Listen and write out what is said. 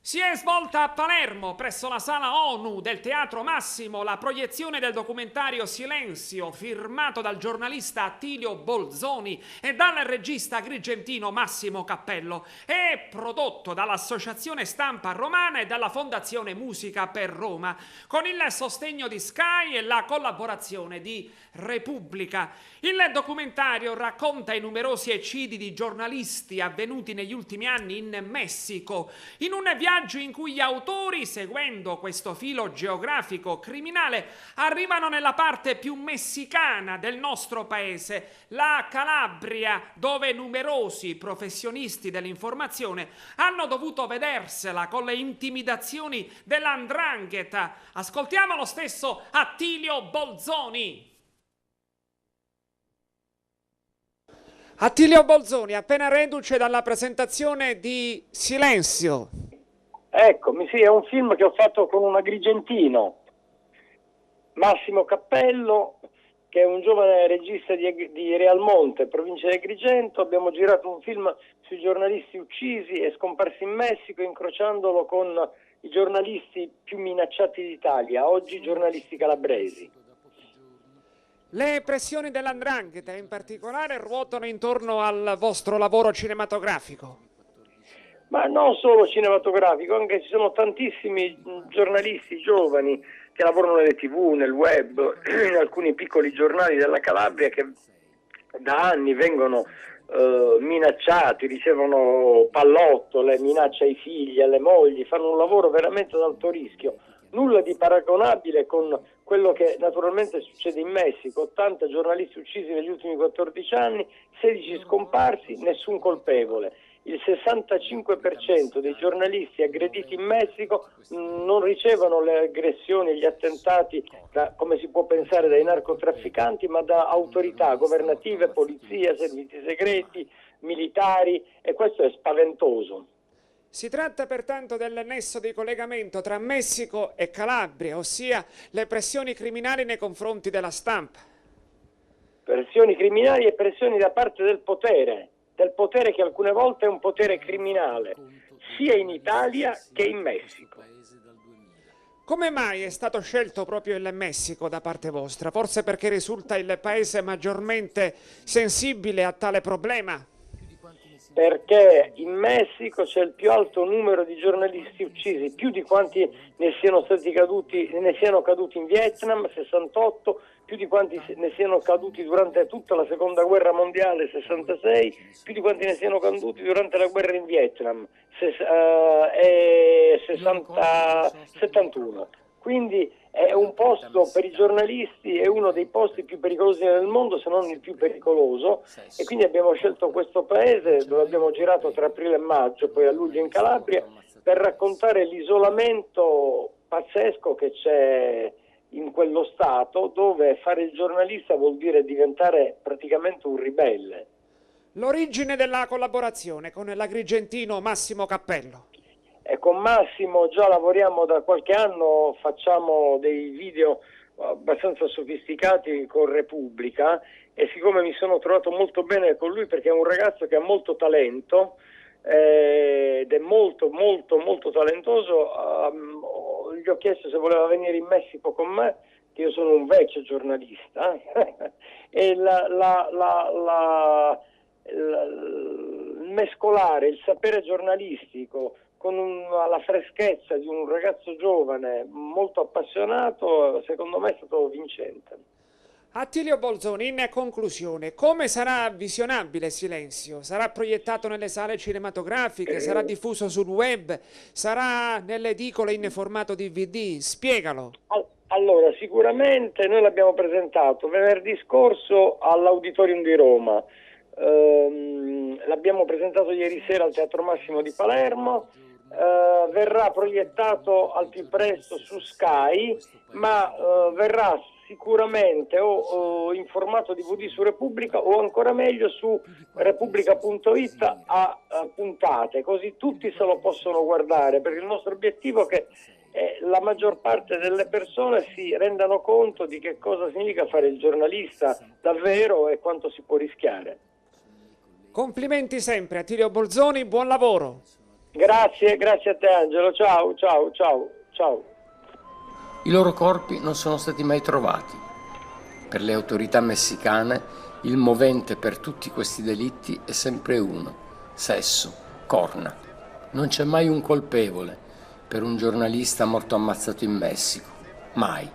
Si è svolta a Palermo, presso la sala ONU del Teatro Massimo, la proiezione del documentario Silenzio, firmato dal giornalista Attilio Bolzoni e dal regista agrigentino Massimo Cappello, e prodotto dall'Associazione Stampa Romana e dalla Fondazione Musica per Roma, con il sostegno di Sky e la collaborazione di Repubblica. Il documentario racconta i numerosi eccidi di giornalisti avvenuti negli ultimi anni in Messico, in un viaggio in cui gli autori, seguendo questo filo geografico criminale, arrivano nella parte più messicana del nostro paese, la Calabria, dove numerosi professionisti dell'informazione hanno dovuto vedersela con le intimidazioni dell''ndrangheta. Ascoltiamo lo stesso Attilio Bolzoni. Attilio Bolzoni, appena reduce dalla presentazione di Silenzio. Eccomi, sì, è un film che ho fatto con un agrigentino, Massimo Cappello, che è un giovane regista di Realmonte, provincia di Agrigento. Abbiamo girato un film sui giornalisti uccisi e scomparsi in Messico, incrociandolo con i giornalisti più minacciati d'Italia, oggi giornalisti calabresi. Le pressioni dell''ndrangheta in particolare ruotano intorno al vostro lavoro cinematografico. Ma non solo cinematografico, anche ci sono tantissimi giornalisti giovani che lavorano nelle TV, nel web, in alcuni piccoli giornali della Calabria che da anni vengono minacciati, ricevono pallottole, minacce ai figli, alle mogli, fanno un lavoro veramente ad alto rischio. Nulla di paragonabile con quello che naturalmente succede in Messico: 80 giornalisti uccisi negli ultimi 14 anni, 16 scomparsi, nessun colpevole. Il 65% dei giornalisti aggrediti in Messico non ricevono le aggressioni e gli attentati, come si può pensare, dai narcotrafficanti, ma da autorità governative, polizia, servizi segreti, militari, e questo è spaventoso. Si tratta pertanto del nesso di collegamento tra Messico e Calabria, ossia le pressioni criminali nei confronti della stampa. Pressioni criminali e pressioni da parte del potere che alcune volte è un potere criminale, sia in Italia che in Messico. Come mai è stato scelto proprio il Messico da parte vostra? Forse perché risulta il paese maggiormente sensibile a tale problema? Perché in Messico c'è il più alto numero di giornalisti uccisi, più di quanti ne siano caduti in Vietnam, 68, più di quanti ne siano caduti durante tutta la seconda guerra mondiale, 66, più di quanti ne siano caduti durante la guerra in Vietnam, 71. Quindi è un posto per i giornalisti, è uno dei posti più pericolosi nel mondo, se non il più pericoloso, e quindi abbiamo scelto questo paese, dove abbiamo girato tra aprile e maggio, poi a luglio in Calabria, per raccontare l'isolamento pazzesco che c'è in quello stato, dove fare il giornalista vuol dire diventare praticamente un ribelle. L'origine della collaborazione con l'agrigentino Massimo Cappello. E con Massimo già lavoriamo da qualche anno, facciamo dei video abbastanza sofisticati con Repubblica, e siccome mi sono trovato molto bene con lui, perché è un ragazzo che ha molto talento ed è molto talentoso, gli ho chiesto se voleva venire in Messico con me, che io sono un vecchio giornalista e mescolare il sapere giornalistico con la freschezza di un ragazzo giovane molto appassionato, secondo me è stato vincente. Attilio Bolzoni, in conclusione, come sarà visionabile Silenzio? Sarà proiettato nelle sale cinematografiche? Sarà diffuso sul web? Sarà nelle edicole in formato DVD? Spiegalo. Allora, sicuramente noi l'abbiamo presentato venerdì scorso all'Auditorium di Roma, l'abbiamo presentato ieri sera al Teatro Massimo di Palermo. Verrà proiettato al più presto su Sky, ma verrà sicuramente o in formato DVD su Repubblica, o ancora meglio su repubblica.it a puntate, così tutti se lo possono guardare, perché il nostro obiettivo è che la maggior parte delle persone si rendano conto di che cosa significa fare il giornalista davvero e quanto si può rischiare. Complimenti sempre Attilio Bolzoni, buon lavoro. Grazie a te Angelo, ciao. I loro corpi non sono stati mai trovati. Per le autorità messicane il movente per tutti questi delitti è sempre uno: sesso, corna. Non c'è mai un colpevole per un giornalista morto ammazzato in Messico. Mai.